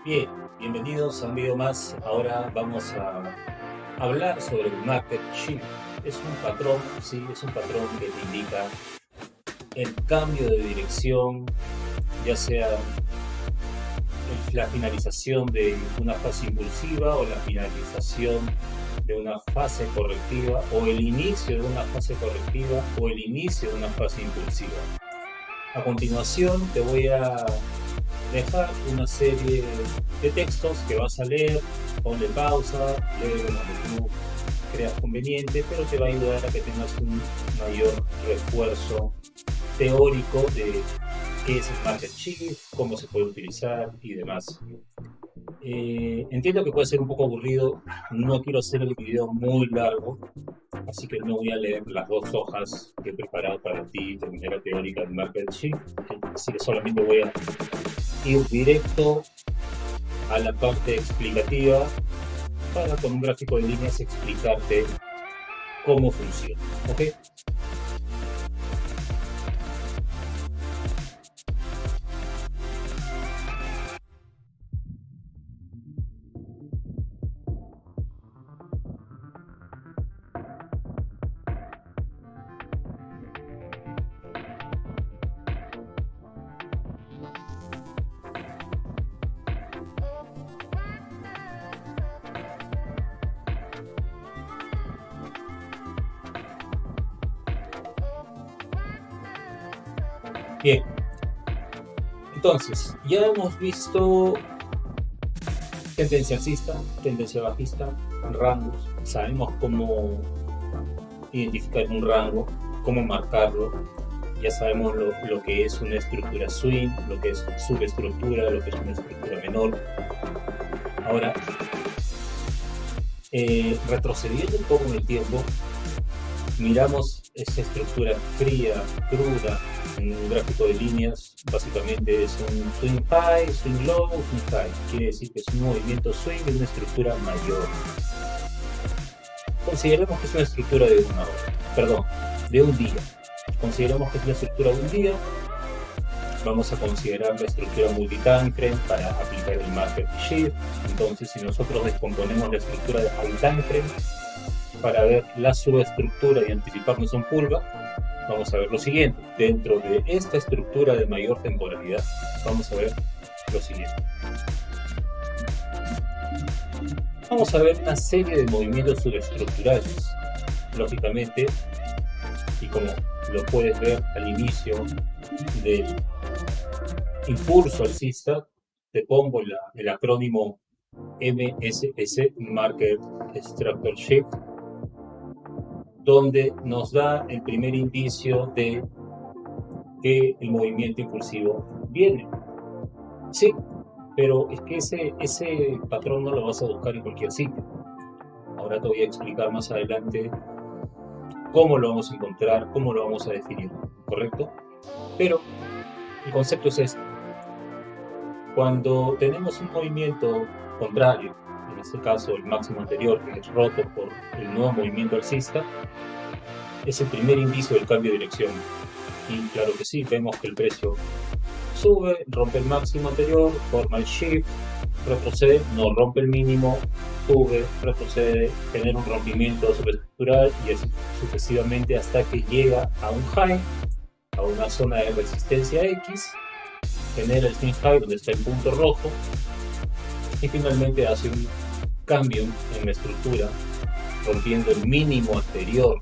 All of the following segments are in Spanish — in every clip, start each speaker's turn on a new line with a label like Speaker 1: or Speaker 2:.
Speaker 1: Bien, bienvenidos a un video más. Ahora vamos a hablar sobre el market shift. Es un patrón, sí, es un patrón que te indica el cambio de dirección, ya sea la finalización de una fase impulsiva o la finalización de una fase correctiva o el inicio de una fase correctiva o el inicio de una fase impulsiva. A continuación te voy a dejar una serie de textos que vas a leer, ponle pausa, léelo cuando tú creas conveniente, pero te va a ayudar a que tengas un mayor refuerzo teórico de qué es el market shift, cómo se puede utilizar y demás. Entiendo que puede ser un poco aburrido, no quiero hacer el video muy largo, así que no voy a leer las 2 hojas que he preparado para ti de manera teórica del market shift, así que solamente voy a ir directo a la parte explicativa para con un gráfico de líneas explicarte cómo funciona. ¿Ok? Bien, entonces ya hemos visto tendencia alcista, tendencia bajista, rangos, sabemos cómo identificar un rango, cómo marcarlo, ya sabemos lo que es una estructura swing, lo que es subestructura, lo que es una estructura menor. Ahora, retrocediendo un poco en el tiempo, miramos esta estructura fría, cruda, en un gráfico de líneas. Básicamente es un swing high, swing low, swing high. Quiere decir que es un movimiento swing de una estructura mayor. Consideremos que es una estructura de una hora, perdón, de un día. Consideramos que es una estructura de un día. Vamos a considerar la estructura multi-time frame para aplicar el market shift. Entonces, si nosotros descomponemos la estructura de high time frame para ver la subestructura y anticiparnos un pullback, vamos a ver lo siguiente. Dentro de esta estructura de mayor temporalidad, vamos a ver lo siguiente. Vamos a ver una serie de movimientos subestructurales. Lógicamente, y como lo puedes ver al inicio del impulso alcista, te pongo el acrónimo MSS, Market Structure Shift, donde nos da el primer indicio de que el movimiento impulsivo viene. Sí, pero es que ese patrón no lo vas a buscar en cualquier sitio. Ahora te voy a explicar más adelante cómo lo vamos a encontrar, cómo lo vamos a definir, ¿correcto? Pero el concepto es este. Cuando tenemos un movimiento contrario, en este caso el máximo anterior, que es roto por el nuevo movimiento alcista, es el primer indicio del cambio de dirección. Y claro que sí, vemos que el precio sube, rompe el máximo anterior, forma el shift, retrocede, no rompe el mínimo, sube, retrocede, genera un rompimiento subestructural y así sucesivamente hasta que llega a un high, a una zona de resistencia X, genera el swing high donde está el punto rojo y finalmente hace un cambio en la estructura, rompiendo el mínimo anterior,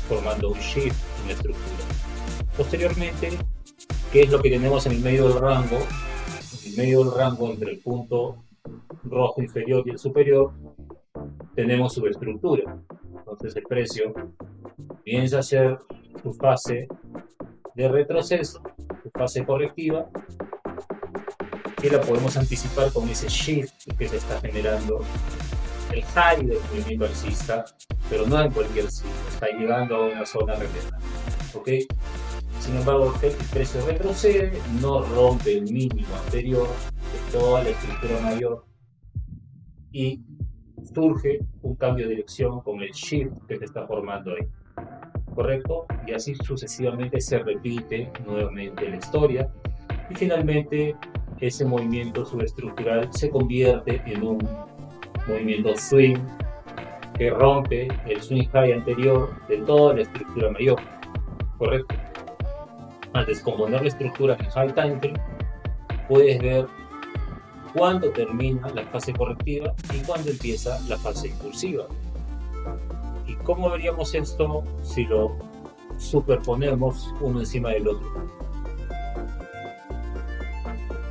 Speaker 1: formando un shift en la estructura. Posteriormente, ¿qué es lo que tenemos en el medio del rango? En el medio del rango entre el punto rojo inferior y el superior, tenemos subestructura. Entonces el precio comienza a hacer su fase de retroceso, su fase correctiva, que la podemos anticipar con ese shift que se está generando, el high del movimiento alcista, pero no en cualquier sitio, está llegando a una zona relevante. ¿Ok? Sin embargo, el precio retrocede, no rompe el mínimo anterior de toda la estructura mayor y surge un cambio de dirección con el shift que se está formando ahí. ¿Correcto? Y así sucesivamente se repite nuevamente la historia y finalmente ese movimiento subestructural se convierte en un movimiento swing que rompe el swing high anterior de toda la estructura mayor, ¿correcto? Al descomponer la estructura en high time frame, puedes ver cuándo termina la fase correctiva y cuándo empieza la fase impulsiva. ¿Y cómo veríamos esto si lo superponemos uno encima del otro?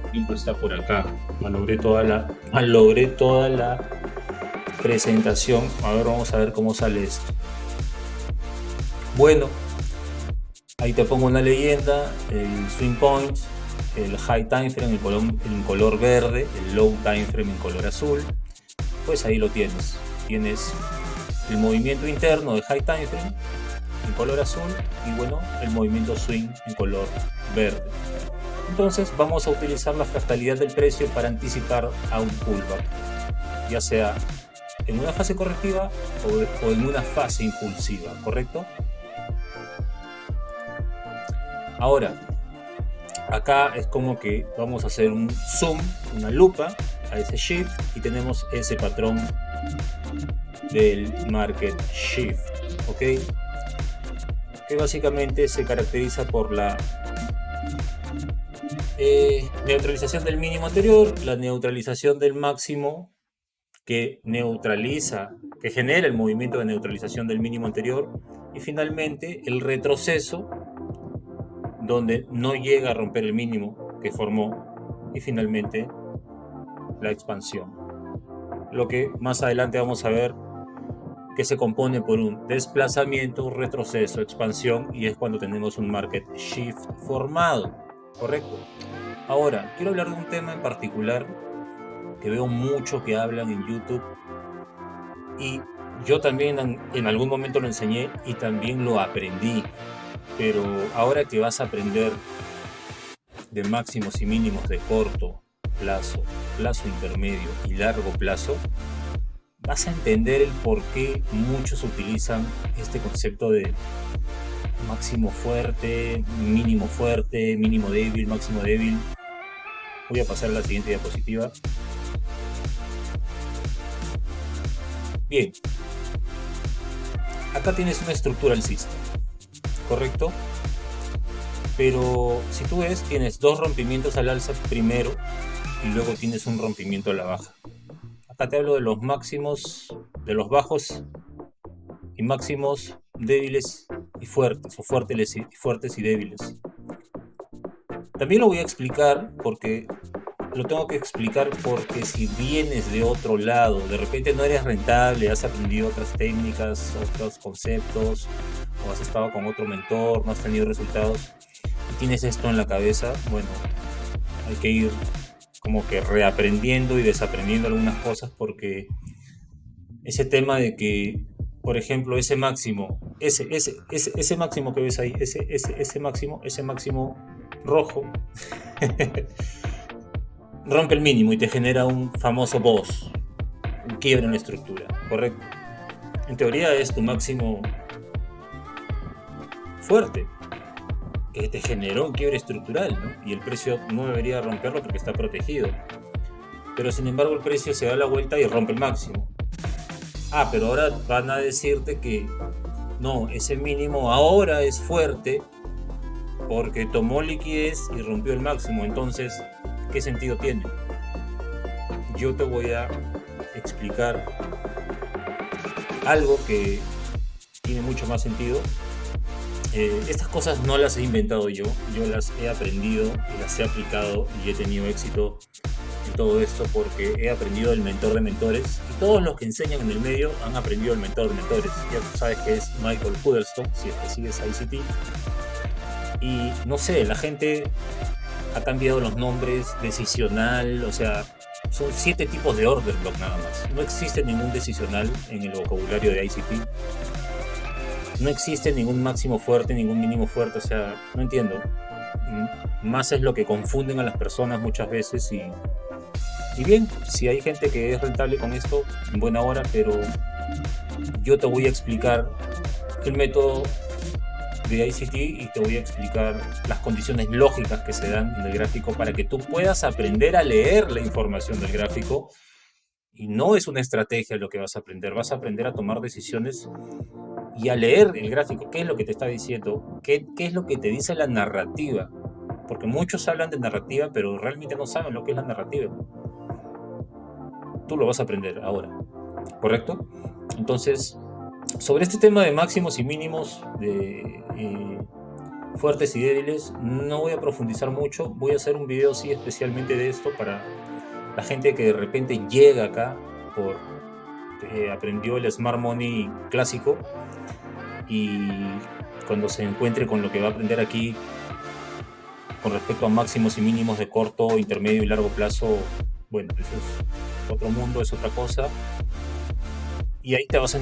Speaker 1: El tiempo está por acá. Malogré toda la presentación. A ver, vamos a ver cómo sale esto. Bueno, ahí te pongo una leyenda, el swing points, el high time frame en color verde, el low time frame en color azul. Pues ahí lo tienes. Tienes el movimiento interno de high time frame en color azul y bueno, el movimiento swing en color verde. Entonces vamos a utilizar la fractalidad del precio para anticipar a un pullback, ya sea en una fase correctiva o en una fase impulsiva, ¿correcto? Ahora, acá es como que vamos a hacer un zoom, una lupa a ese shift y tenemos ese patrón del market shift, ¿ok? Que básicamente se caracteriza por la neutralización del mínimo anterior, la neutralización del máximo que genera el movimiento de neutralización del mínimo anterior y finalmente el retroceso donde no llega a romper el mínimo que formó y finalmente la expansión. Lo que más adelante vamos a ver que se compone por un desplazamiento, retroceso, expansión y es cuando tenemos un market shift formado, ¿correcto? Ahora, quiero hablar de un tema en particular que veo mucho que hablan en YouTube y yo también en algún momento lo enseñé y también lo aprendí, pero ahora que vas a aprender de máximos y mínimos de corto plazo, plazo intermedio y largo plazo, vas a entender el por qué muchos utilizan este concepto de máximo fuerte, mínimo débil, máximo débil. Voy a pasar a la siguiente diapositiva. Bien, acá tienes una estructura alcista, ¿correcto? Pero si tú ves, tienes dos rompimientos al alza primero y luego tienes un rompimiento a la baja. Acá te hablo de los máximos, de los bajos y máximos débiles y fuertes, o fuertes y débiles. También lo voy a explicar porque lo tengo que explicar porque si vienes de otro lado, de repente no eres rentable, has aprendido otras técnicas, otros conceptos, o has estado con otro mentor, no has tenido resultados y tienes esto en la cabeza, bueno, hay que ir como que reaprendiendo y desaprendiendo algunas cosas porque ese tema de que, por ejemplo, ese máximo que ves ahí, ese máximo rojo rompe el mínimo y te genera un famoso boss, un quiebre en la estructura, ¿correcto? En teoría es tu máximo fuerte, que te generó un quiebre estructural, ¿no? Y el precio no debería romperlo porque está protegido. Pero sin embargo el precio se da la vuelta y rompe el máximo. Pero ahora van a decirte que no, ese mínimo ahora es fuerte porque tomó liquidez y rompió el máximo. Entonces, ¿qué sentido tiene? Yo te voy a explicar algo que tiene mucho más sentido. Estas cosas no las he inventado yo las he aprendido y las he aplicado y he tenido éxito en todo esto porque he aprendido del mentor de mentores y todos los que enseñan en el medio han aprendido del mentor de mentores. Ya tú sabes que es Michael Huddleston, si es que sigues ICT. Y no sé, la gente ha cambiado los nombres, decisional, o sea, son 7 tipos de order block nada más. No existe ningún decisional en el vocabulario de ICT. No existe ningún máximo fuerte, ningún mínimo fuerte, o sea, no entiendo. Más es lo que confunden a las personas muchas veces y bien, si hay gente que es rentable con esto, en buena hora, pero yo te voy a explicar el método de ICT y te voy a explicar las condiciones lógicas que se dan en el gráfico para que tú puedas aprender a leer la información del gráfico. Y no es una estrategia lo que vas a aprender a tomar decisiones y a leer el gráfico, qué es lo que te está diciendo, qué es lo que te dice la narrativa. Porque muchos hablan de narrativa, pero realmente no saben lo que es la narrativa. Tú lo vas a aprender ahora, ¿correcto? Entonces, sobre este tema de máximos y mínimos, de fuertes y débiles, no voy a profundizar mucho. Voy a hacer un video sí especialmente de esto para la gente que de repente llega acá por aprendió el Smart Money clásico y cuando se encuentre con lo que va a aprender aquí con respecto a máximos y mínimos de corto, intermedio y largo plazo, bueno, eso es otro mundo, es otra cosa. Y ahí te vas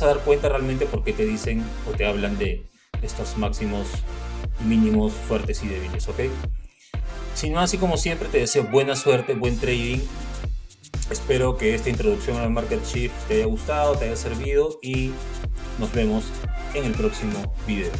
Speaker 1: a dar cuenta realmente por qué te dicen o te hablan de estos máximos y mínimos fuertes y débiles, ¿ok? Sin más, así como siempre, te deseo buena suerte, buen trading. Espero que esta introducción al Market Shift te haya gustado, te haya servido y nos vemos en el próximo video.